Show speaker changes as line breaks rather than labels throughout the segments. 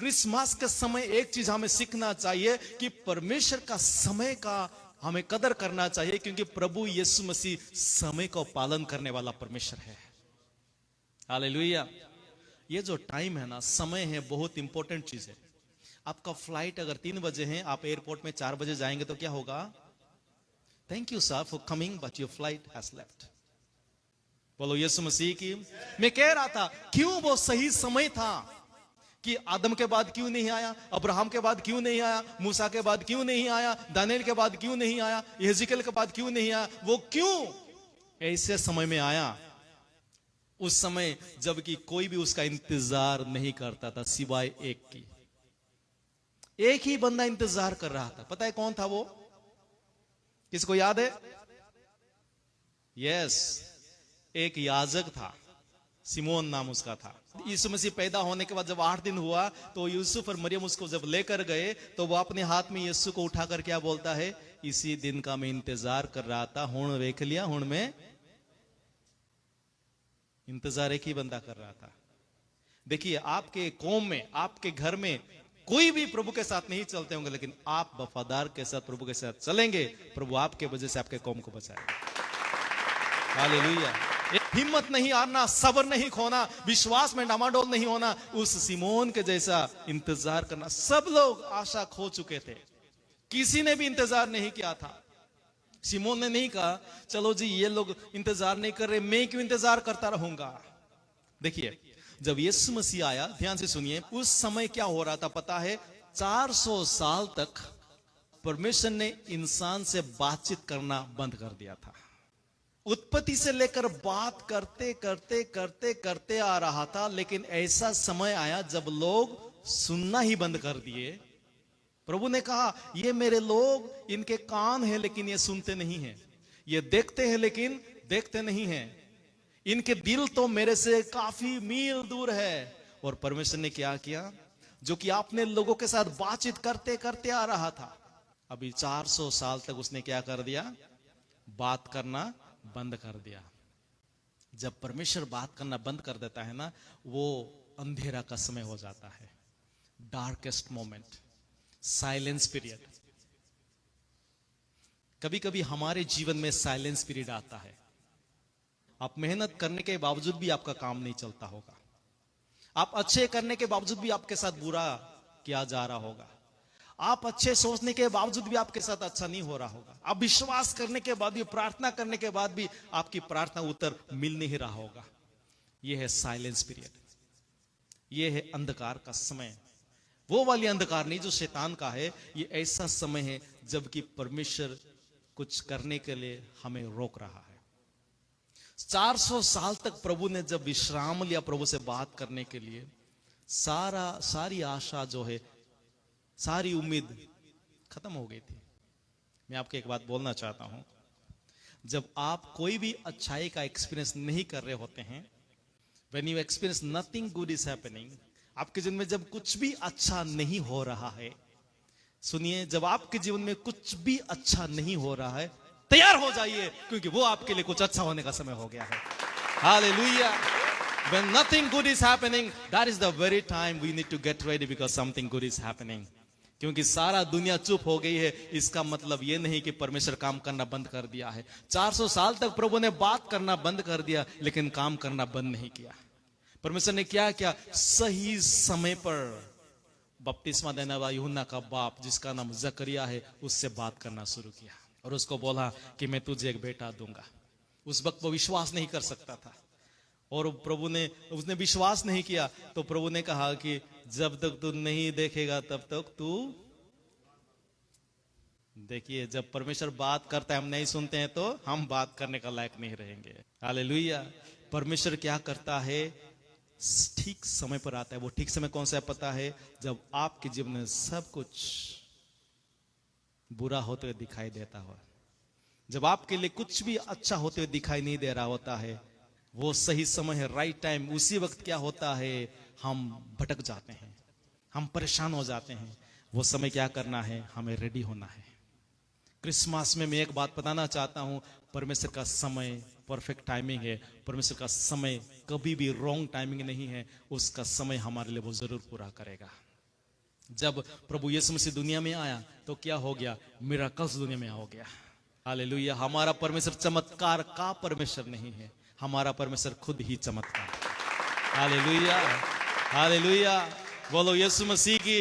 Christmas के समय एक चीज हमें सीखना चाहिए कि परमेश्वर का समय का हमें कदर करना चाहिए, क्योंकि प्रभु यीशु मसीह समय को पालन करने वाला परमेश्वर है। हालेलुया। ये जो टाइम है ना, समय है, बहुत इंपॉर्टेंट चीज है। आपका फ्लाइट अगर 3 बजे है, आप एयरपोर्ट में 4 बजे जाएंगे तो क्या होगा? Thank you sir for coming but your flight has left. बोलो यीशु मसीह की। मैं कह रहा था क्यों वो सही समय था कि आदम के बाद क्यों नहीं आया, अब्राहम के बाद क्यों नहीं आया, मूसा के बाद क्यों नहीं आया, दानिएल के बाद क्यों नहीं आया, यहेजकेल के बाद क्यों नहीं आया। वो क्यों ऐसे समय में आया? उस समय जबकि कोई भी उसका इंतजार नहीं करता था सिवाय एक की। एक ही बंदा इंतजार कर रहा था। पता है कौन था वो? किसको याद है? यस, एक याजक था, सिमोन नाम उसका था। यीशु मसीह पैदा होने के बाद जब 8 दिन हुआ तो यूसुफ और मरियम उसको जब लेकर गए तो वो अपने हाथ में यीशु को उठाकर क्या बोलता है? इसी दिन का मैं इंतजार कर रहा था, हुण देख लिया, हुण में इंतजार एक ही बंदा कर रहा था। देखिए, आपके कौम में, आपके घर में कोई भी प्रभु के साथ नहीं चलते होंगे, लेकिन आप वफादार के साथ प्रभु के साथ चलेंगे, प्रभु आपके वजह से आपके कौम को बचाएगा। हालेलुया। हिम्मत नहीं हारना, सब्र नहीं खोना, विश्वास में डामाडोल नहीं होना, उस सिमोन के जैसा इंतजार करना। सब लोग आशा खो चुके थे, किसी ने भी इंतजार नहीं किया था। सिमोन ने नहीं कहा चलो जी ये लोग इंतजार नहीं कर रहे, मैं क्यों इंतजार करता रहूंगा। देखिए, जब यीशु मसीह आया, ध्यान से सुनिए, उस समय क्या हो रहा था पता है? 400 साल तक परमेश्वर ने इंसान से बातचीत करना बंद कर दिया था। उत्पत्ति से लेकर बात करते करते करते करते आ रहा था, लेकिन ऐसा समय आया जब लोग सुनना ही बंद कर दिए। प्रभु ने कहा ये मेरे लोग, इनके कान हैं लेकिन ये सुनते नहीं हैं, ये देखते हैं लेकिन देखते नहीं हैं, इनके दिल तो मेरे से काफी मील दूर है। और परमेश्वर ने क्या किया? जो कि आपने लोगों के साथ बातचीत करते करते आ रहा था, अभी 400 साल तक उसने क्या कर दिया? बात करना बंद कर दिया। जब परमेश्वर बात करना बंद कर देता है ना, वो अंधेरा का समय हो जाता है, डार्केस्ट मोमेंट, साइलेंस पीरियड। कभी कभी हमारे जीवन में साइलेंस पीरियड आता है। आप मेहनत करने के बावजूद भी आपका काम नहीं चलता होगा, आप अच्छे करने के बावजूद भी आपके साथ बुरा किया जा रहा होगा, आप अच्छे सोचने के बावजूद भी आपके साथ अच्छा नहीं हो रहा होगा, आप विश्वास करने के बाद भी, प्रार्थना करने के बाद भी आपकी प्रार्थना उत्तर मिल नहीं रहा होगा। यह है साइलेंस पीरियड, यह है अंधकार का समय। वो वाली अंधकार नहीं जो शैतान का है, ये ऐसा समय है जबकि परमेश्वर कुछ करने के लिए हमें रोक रहा है। 400 साल तक प्रभु ने जब विश्राम लिया प्रभु से बात करने के लिए, सारी आशा जो है, सारी उम्मीद खत्म हो गई थी। मैं आपको एक बात बोलना चाहता हूं, जब आप कोई भी अच्छाई का एक्सपीरियंस नहीं कर रहे होते हैं, when you experience nothing good is happening, आपके जीवन में जब कुछ भी अच्छा नहीं हो रहा है, सुनिए, जब आपके जीवन में कुछ भी अच्छा नहीं हो रहा है, तैयार हो जाइए, क्योंकि वो आपके लिए कुछ अच्छा होने का समय हो गया है। Hallelujah. When nothing good is happening, that is the very time we need to get ready because something good is happening. क्योंकि सारा दुनिया चुप हो गई है, इसका मतलब यह नहीं कि परमेश्वर काम करना बंद कर दिया है। 400 साल तक प्रभु ने बात करना बंद कर दिया, लेकिन काम करना बंद नहीं किया। परमेश्वर ने क्या किया? सही समय पर बपतिस्मा देने वाला यूहन्ना का बाप, जिसका नाम जकरिया है, उससे बात करना शुरू किया और उसको बोला कि मैं तुझे एक बेटा दूंगा। उस वक्त वो विश्वास नहीं कर सकता था और प्रभु ने, उसने विश्वास नहीं किया, तो प्रभु ने कहा कि जब तक तू नहीं देखेगा तब तक तू। देखिए, जब परमेश्वर बात करता है हम नहीं सुनते हैं तो हम बात करने का लायक नहीं रहेंगे। हालेलुया। परमेश्वर क्या करता है? ठीक समय पर आता है। वो ठीक समय कौन सा है पता है? जब आपके जीवन में सब कुछ बुरा होते हुए दिखाई देता हो, जब आपके लिए कुछ भी अच्छा होते हुए दिखाई नहीं दे रहा होता है, वो सही समय है, राइट टाइम। उसी वक्त क्या होता है? हम भटक जाते हैं, हम परेशान हो जाते हैं। वो समय क्या करना है? हमें रेडी होना है। क्रिसमस में मैं एक बात बताना चाहता हूं, परमेश्वर का समय परफेक्ट टाइमिंग है। परमेश्वर का समय कभी भी रॉन्ग टाइमिंग नहीं है। उसका समय हमारे लिए वो जरूर पूरा करेगा। जब प्रभु यीशु मसीह दुनिया में आया तो क्या हो गया? मिराकल्स दुनिया में हो गया। हालेलुया। हमारा परमेश्वर चमत्कार का परमेश्वर नहीं है, हमारा परमेश्वर खुद ही चमत्कार है। Hallelujah, hallelujah. बोलो यीशु मसीह की।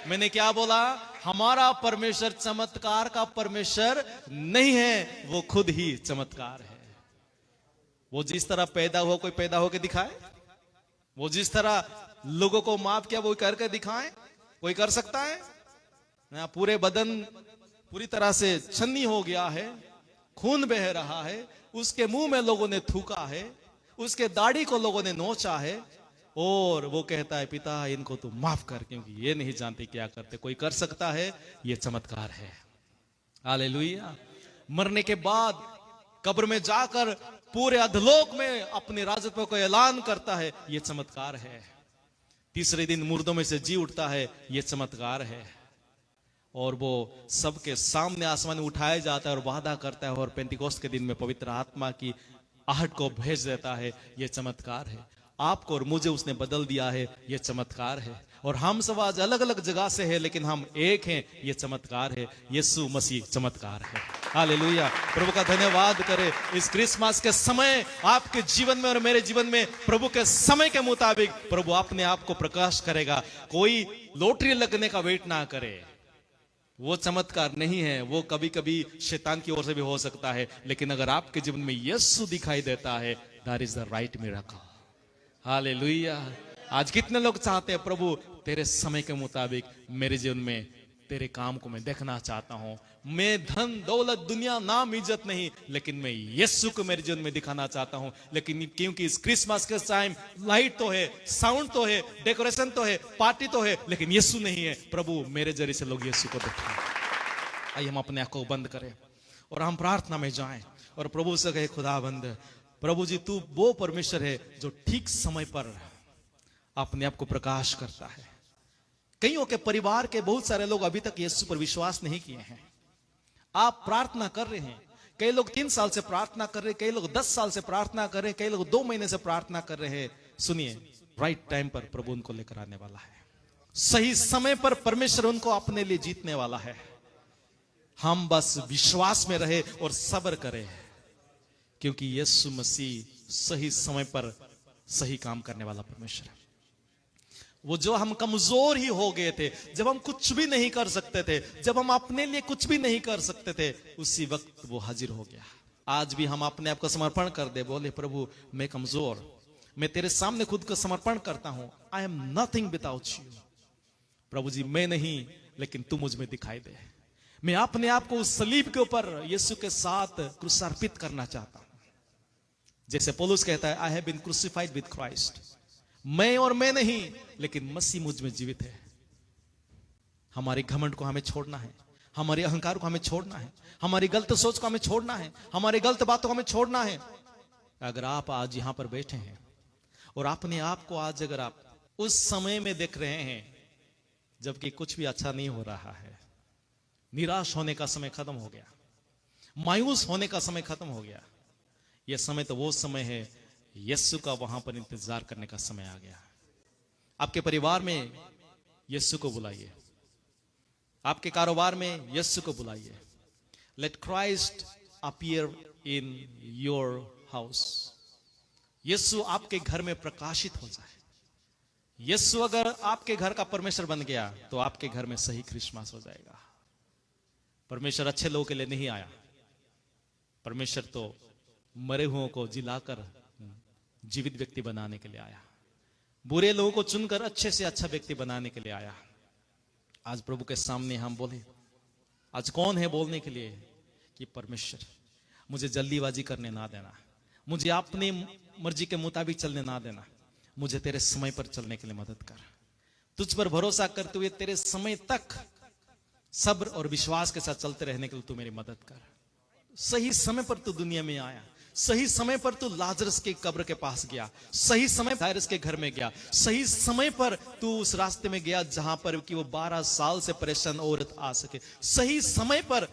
मैंने क्या बोला? हमारा परमेश्वर चमत्कार का परमेश्वर नहीं है, वो खुद ही चमत्कार है। वो जिस तरह पैदा हुआ, कोई पैदा होकर दिखाए? वो जिस तरह लोगों को माफ किया, वो करके दिखाए? कोई कर सकता है? पूरे बदन पूरी तरह से छन्नी हो गया है, खून बह रहा है, उसके मुंह में लोगों ने थूका है, उसके दाढ़ी को लोगों ने नोचा है, और वो कहता है पिता इनको तू माफ कर, क्योंकि ये नहीं जानते क्या करते। कोई कर सकता है? ये चमत्कार है। हालेलुया। मरने के बाद कब्र में जाकर पूरे अधलोक में अपने राजत्व को ऐलान करता है, ये चमत्कार है। तीसरे दिन मुर्दों में से जी उठता है, ये चमत्कार है। और वो सबके सामने आसमान में उठाया जाता है और वादा करता है, और पेंटिकोस्ट के दिन में पवित्र आत्मा की आहट को भेज देता है, ये चमत्कार है। आपको और मुझे उसने बदल दिया है, ये चमत्कार है। और हम सब आज अलग अलग जगह से हैं, लेकिन हम एक हैं, ये चमत्कार है। यीशु मसीह चमत्कार है। हालेलुया। प्रभु का धन्यवाद करें। इस क्रिसमस के समय आपके जीवन में और मेरे जीवन में प्रभु के समय के मुताबिक प्रभु अपने आप को प्रकाश करेगा। कोई लॉटरी लगने का वेट ना करे, वो चमत्कार नहीं है। वो कभी कभी शैतान की ओर से भी हो सकता है, लेकिन अगर आपके जीवन में यीशु दिखाई देता है, that is the right miracle. Hallelujah. आज कितने लोग चाहते हैं प्रभु तेरे समय के मुताबिक मेरे जीवन में तेरे काम को मैं देखना चाहता हूं। मैं धन दौलत दुनिया नाम इज्जत नहीं, लेकिन मैं यीशु को मेरे जीवन में दिखाना चाहता हूं। लेकिन क्योंकि इस क्रिसमस के टाइम लाइट तो है, साउंड तो है, डेकोरेशन तो है, पार्टी तो है, लेकिन यीशु नहीं है। प्रभु मेरे जरिए से लोग यीशु को देखें। आइए हम अपने आंखों को बंद करें और हम प्रार्थना में जाएं और प्रभु से कहे, खुदाबंद प्रभु जी, तू वो परमेश्वर है जो ठीक समय पर अपने आप को प्रकाश करता है। कईयों के परिवार के बहुत सारे लोग अभी तक यीशु पर विश्वास नहीं किए हैं। आप प्रार्थना कर रहे हैं, कई लोग 3 साल से प्रार्थना कर रहे हैं, कई लोग 10 साल से प्रार्थना कर रहे हैं, कई लोग 2 महीने से प्रार्थना कर रहे हैं। सुनिए, राइट टाइम पर प्रभु उनको लेकर आने वाला है। सही समय पर परमेश्वर उनको अपने लिए जीतने वाला है। हम बस विश्वास में रहे और सब्र करें, क्योंकि यीशु मसीह सही समय पर सही काम करने वाला परमेश्वर है। वो जो हम कमजोर ही हो गए थे, जब हम कुछ भी नहीं कर सकते थे, जब हम अपने लिए कुछ भी नहीं कर सकते थे, उसी वक्त वो हाजिर हो गया। आज भी हम अपने आप को समर्पण कर दे, बोले प्रभु मैं कमजोर, मैं तेरे सामने खुद को समर्पण करता हूं। I am nothing without you. प्रभु जी मैं नहीं, लेकिन तू मुझ में दिखाई दे। मैं अपने आप को उस सलीब के ऊपर यीशु के साथ क्रूसार्पित करना चाहता हूं। जैसे पौलुस कहता है, I have been crucified with Christ. मैं और मैं नहीं, लेकिन मसीह मुझ में जीवित है। हमारे घमंड को हमें छोड़ना है, हमारे अहंकार को हमें छोड़ना है, हमारी गलत सोच को हमें छोड़ना है, हमारी गलत बातों को हमें छोड़ना है। अगर आप आज यहां पर बैठे हैं और अपने आप को आज अगर आप उस समय में देख रहे हैं जबकि कुछ भी अच्छा नहीं हो रहा है, निराश होने का समय खत्म हो गया, मायूस होने का समय खत्म हो गया, यह समय तो वो समय है यीशु का वहां पर इंतजार करने का समय आ गया। आपके परिवार में यीशु को बुलाइए, आपके कारोबार में यीशु को बुलाइए। Let Christ appear in your house. यीशु आपके घर में प्रकाशित हो जाए। यीशु अगर आपके घर का परमेश्वर बन गया तो आपके घर में सही क्रिसमस हो जाएगा। परमेश्वर अच्छे लोगों के लिए नहीं आया, परमेश्वर तो मरे हुओं को जिलाकर जीवित व्यक्ति बनाने के लिए आया। बुरे लोगों को चुनकर अच्छे से अच्छा व्यक्ति बनाने के लिए आया। आज प्रभु के सामने हम बोले, आज कौन है बोलने के लिए कि परमेश्वर मुझे जल्दीबाजी करने ना देना, मुझे अपनी मर्जी के मुताबिक चलने ना देना, मुझे तेरे समय पर चलने के लिए मदद कर। तुझ पर भरोसा करते हुए तेरे समय तक सब्र और विश्वास के साथ चलते रहने के लिए तू मेरी मदद कर। सही समय पर तू दुनिया में आया, सही समय पर तू लाजरस के कब्र के पास गया, सही समय जायरस के घर में गया, सही समय पर तू उस रास्ते में गया जहां पर कि वो 12 साल से परेशान औरत आ सके। सही समय पर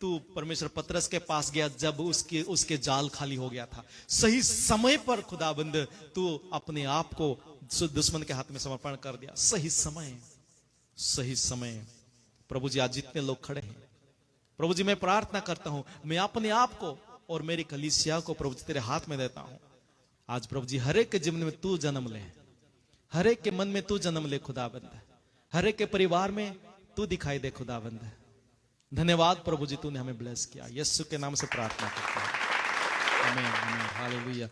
तू परमेश्वर पतरस के पास गया जब उसके जाल खाली हो गया था। सही समय पर खुदाबंद तू अपने आप को दुश्मन के हाथ में समर्पण कर दिया। सही समय, सही समय। प्रभु जी आज जितने लोग खड़े हैं प्रभु जी मैं प्रार्थना करता हूं, मैं अपने आप को और मेरी कलीसिया को प्रभु जी तेरे हाथ में देता हूं। आज प्रभु जी हर एक के जीवन में तू जन्म ले, हर एक के मन में तू जन्म ले खुदाबंद, हर एक के परिवार में तू दिखाई दे खुदाबंद। धन्यवाद प्रभु जी तूने हमें ब्लेस किया, यीशु के नाम से प्रार्थना करता हूं, आमीन आमीन हालेलुया।